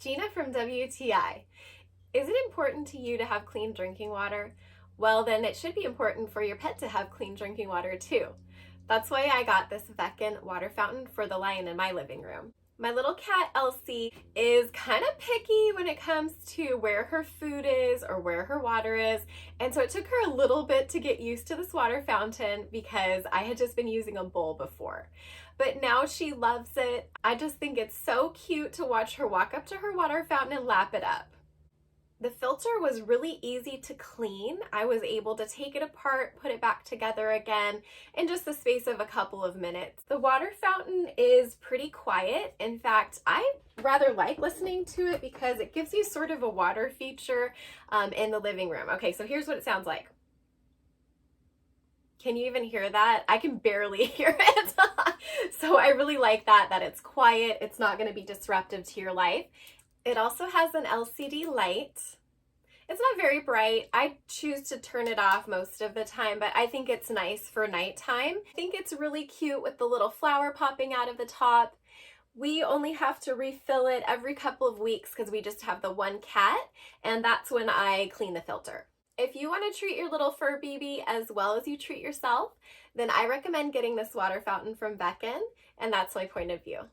Gina from WTI. Is it important to you to have clean drinking water? Well, then it should be important for your pet to have clean drinking water too. That's why I got this Veken water fountain for the lion in my living room. My little cat Elsie is kind of picky when it comes to where her food is or where her water is, and so it took her a little bit to get used to this water fountain because I had just been using a bowl before. But now she loves it. I just think it's so cute to watch her walk up to her water fountain and lap it up. The filter was really easy to clean. I was able to take it apart, put it back together again in just the space of a couple of minutes. The water fountain is pretty quiet. In fact, I rather like listening to it because it gives you sort of a water feature in the living room. Okay, so here's what it sounds like. Can you even hear that? I can barely hear it. So I really like that it's quiet. It's not going to be disruptive to your life. It also has an LCD light. It's not very bright. I choose to turn it off most of the time, but I think it's nice for nighttime. I think it's really cute with the little flower popping out of the top. We only have to refill it every couple of weeks because we just have the one cat, and that's when I clean the filter. If you want to treat your little fur baby as well as you treat yourself, then I recommend getting this water fountain from Veken, and that's my point of view.